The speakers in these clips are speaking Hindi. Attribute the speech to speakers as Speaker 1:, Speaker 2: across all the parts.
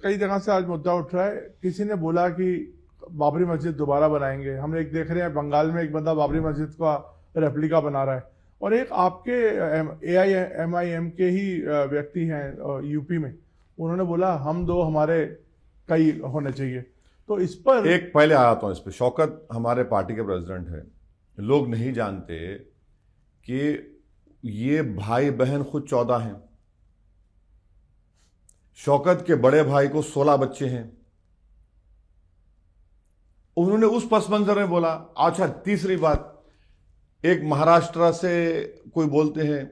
Speaker 1: कई जगह से आज मुद्दा उठ रहा है। किसी ने बोला कि बाबरी मस्जिद दोबारा बनाएंगे। हम एक देख रहे हैं बंगाल में एक बंदा बाबरी मस्जिद का रेप्लिका बना रहा है, और एक आपके AIMIM के ही व्यक्ति हैं यूपी में, उन्होंने बोला हम दो हमारे कई होने चाहिए। तो इस पर
Speaker 2: एक पहले आता हूं इस पे। शौकत हमारे पार्टी के प्रेसिडेंट है। लोग नहीं जानते कि ये भाई बहन खुद 14 हैं। शौकत के बड़े भाई को 16 बच्चे हैं। उन्होंने उस पस मंजर में बोला। अच्छा, तीसरी बात, एक महाराष्ट्र से कोई बोलते हैं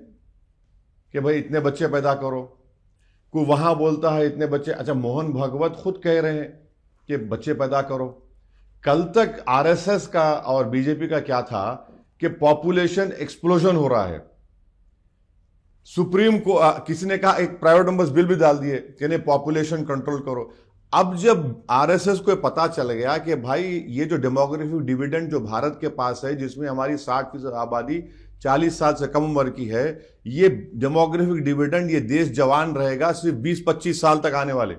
Speaker 2: कि भाई इतने बच्चे पैदा करो, कोई वहां बोलता है इतने बच्चे। अच्छा, मोहन भागवत खुद कह रहे हैं कि बच्चे पैदा करो। कल तक RSS का और बीजेपी का क्या था कि पॉपुलेशन एक्सप्लोजन हो रहा है। सुप्रीम को किसी ने कहा, एक प्राइवेट नंबर्स बिल भी डाल दिए कि नहीं पॉपुलेशन कंट्रोल करो। अब जब RSS को पता चल गया कि भाई ये जो डेमोग्राफिक डिविडेंड जो भारत के पास है, जिसमें हमारी 60% आबादी 40 साल से कम उम्र की है, ये डेमोग्राफिक डिविडेंड, ये देश जवान रहेगा सिर्फ 20-25 साल तक आने वाले।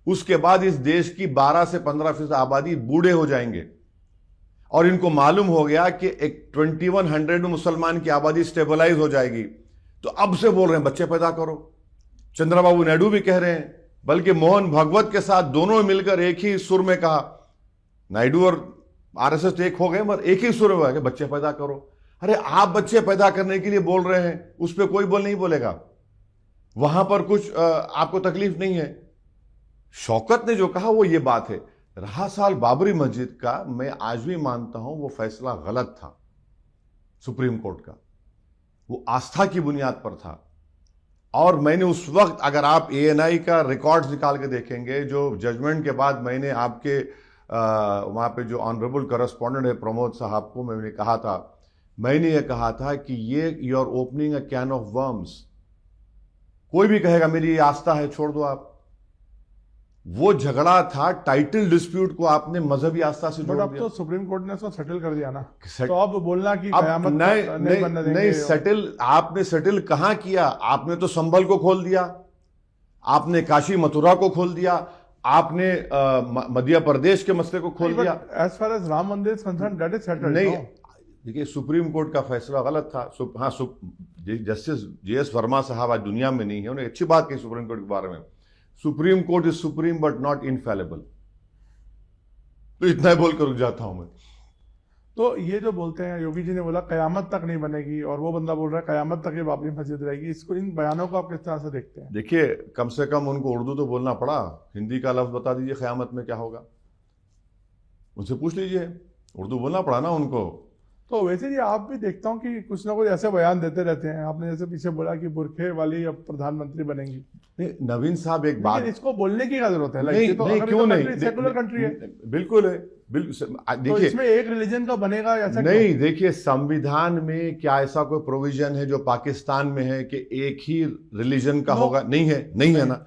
Speaker 2: उसके बाद इस देश की 12 से 15% आबादी बूढ़े हो जाएंगे। और इनको मालूम हो गया कि एक 2100 में मुसलमान की आबादी स्टेबलाइज हो जाएगी। तो अब से बोल रहे हैं बच्चे पैदा करो। चंद्रबाबू नायडू भी कह रहे हैं, बल्कि मोहन भागवत के साथ दोनों मिलकर एक ही सुर में कहा। नायडू और RSS एक हो गए, मगर एक ही सुर में कि बच्चे पैदा करो। अरे आप बच्चे पैदा करने के लिए बोल रहे हैं, उस पर कोई बोल नहीं बोलेगा। वहां पर कुछ आपको तकलीफ नहीं है। शौकत ने जो कहा वो ये बात है। रहा साल बाबरी मस्जिद का, मैं आज भी मानता हूं वो फैसला गलत था सुप्रीम कोर्ट का। वो आस्था की बुनियाद पर था। और मैंने उस वक्त, अगर आप ANI का रिकॉर्ड्स निकाल के देखेंगे, जो जजमेंट के बाद मैंने आपके वहां पे जो ऑनरेबल करस्पॉन्डेंट है प्रमोद साहब को मैंने कहा था, मैंने ये कहा था कि ये you are opening a can of worms. कोई भी कहेगा मेरी ये आस्था है, छोड़ दो आप। वो झगड़ा था टाइटल डिस्प्यूट को आपने मजहबी आस्था से जोड़
Speaker 1: अब
Speaker 2: दिया।
Speaker 1: तो सुप्रीम कोर्ट ने उसको सेटल कर दिया ना, तो अब बोलना कि कयामत
Speaker 2: नहीं
Speaker 1: बनने देंगे।
Speaker 2: नहीं, सेटल आपने सेटल कहां किया? आपने तो संभल को खोल दिया, आपने काशी मथुरा को खोल दिया, आपने मध्य प्रदेश के मसले को खोल दिया।
Speaker 1: एज फार एज राम मंदिर is concern, that is settled.
Speaker 2: नहीं, देखिए सुप्रीम कोर्ट का फैसला गलत था। हाँ, जस्टिस JS वर्मा साहब आज दुनिया में नहीं है, उन्होंने अच्छी बात कही सुप्रीम कोर्ट के बारे में। Supreme court is supreme but not infallible. तो इतना ही बोलकर रुक जाता हूं मैं।
Speaker 1: तो ये जो बोलते हैं, योगी जी ने बोला कयामत तक नहीं बनेगी, और वो बंदा बोल रहा है कयामत तक ये बाबरी मस्जिद रहेगी। इसको, इन बयानों को आप किस तरह से देखते हैं?
Speaker 2: देखिए, कम से कम उनको उर्दू तो बोलना पड़ा। हिंदी का लफ्ज बता दीजिए कयामत में क्या होगा, उनसे पूछ लीजिए। उर्दू बोलना पड़ा ना उनको।
Speaker 1: तो वैसे ही आप भी देखता हूँ कि कुछ ना कुछ ऐसे बयान देते रहते हैं। आपने जैसे पीछे बोला कि बुरखे वाली अब प्रधानमंत्री बनेगी।
Speaker 2: नहीं, नवीन साहब एक बात,
Speaker 1: इसको बोलने की क्या जरूरत है?
Speaker 2: नहीं,
Speaker 1: तो
Speaker 2: नहीं, क्यों नहीं,
Speaker 1: सेकुलर कंट्री है।
Speaker 2: बिल्कुल है, बिल्कुल।
Speaker 1: तो
Speaker 2: देखिए,
Speaker 1: इसमें एक रिलीजन का बनेगा ऐसा
Speaker 2: नहीं, देखिए संविधान में क्या ऐसा कोई प्रोविजन है जो पाकिस्तान में है कि एक ही रिलीजन का होगा? नहीं है, नहीं है ना।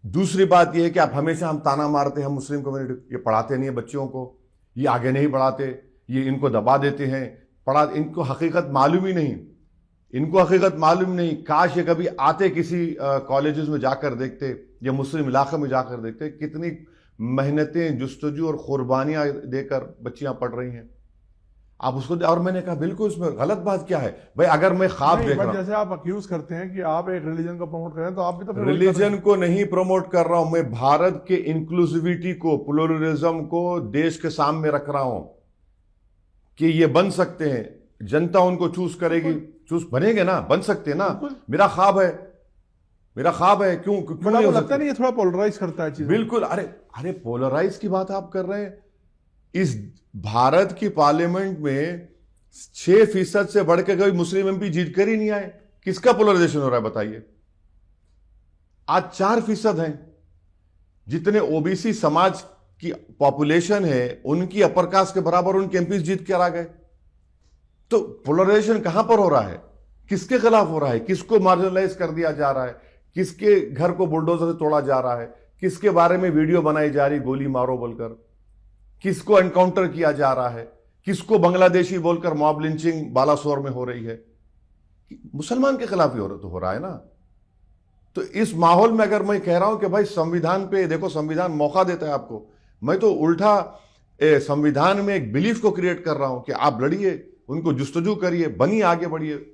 Speaker 2: दूसरी बात यह है कि आप हमेशा हम ताना मारते हैं, हम मुस्लिम कम्युनिटी, ये पढ़ाते नहीं है बच्चों को, ये आगे नहीं बढ़ाते, ये इनको दबा देते हैं, इनको हकीकत मालूम ही नहीं, इनको हकीकत मालूम नहीं। काश ये कभी आते किसी कॉलेजेस में जाकर देखते, या मुस्लिम इलाके में जाकर देखते कितनी मेहनतें, जुस्तजू और कुर्बानियां देकर बच्चियां पढ़ रही हैं। आप उसको, और मैंने कहा बिल्कुल इसमें गलत बात क्या है भाई? अगर मैं ख्वाब देख रहा हूं,
Speaker 1: जैसे आप अक्यूज करते हैं कि आप एक रिलीजन को प्रमोट कर रहे हैं, तो आप भी तो
Speaker 2: रिलीजन को नहीं प्रमोट कर रहा हूं मैं, भारत के इंक्लूसिविटी को, प्लुरलिज्म को देश के सामने रख रहा हूं कि ये बन सकते हैं। जनता उनको चूज करेगी, चूज बनेंगे ना, बन सकते हैं ना। मेरा ख्वाब है, मेरा ख्वाब है। क्यों नहीं हो
Speaker 1: लगता नहीं ये थोड़ा पोलराइज करता है चीज़?
Speaker 2: बिल्कुल। अरे पोलराइज की बात आप कर रहे हैं। इस भारत की पार्लियामेंट में 6% से बढ़कर कोई मुस्लिम MP जीत कर ही नहीं आए। किसका पोलराइजेशन हो रहा है बताइए? आज 4% हैं। जितने OBC समाज की पॉपुलेशन है, उनकी अपर कास्ट के बराबर उनके MPs जीत कर आ गए। तो पोलराइजेशन कहां पर हो रहा है? किसके खिलाफ हो रहा है? किसको मार्जिनलाइज कर दिया जा रहा है? किसके घर को बुलडोजर से तोड़ा जा रहा है? किसके बारे में वीडियो बनाई जा रही, गोली मारो बोलकर? किसको एनकाउंटर किया जा रहा है? किसको बांग्लादेशी बोलकर मॉब लिंचिंग बालासोर में हो रही है? मुसलमान के खिलाफ ही हो रहा है ना। तो इस माहौल में अगर मैं कह रहा हूं कि भाई संविधान पे देखो, संविधान मौका देता है आपको, मैं तो उल्टा संविधान में एक बिलीफ को क्रिएट कर रहा हूं कि आप लड़िए, उनको जुस्तजू करिए, बनिए, आगे बढ़िए।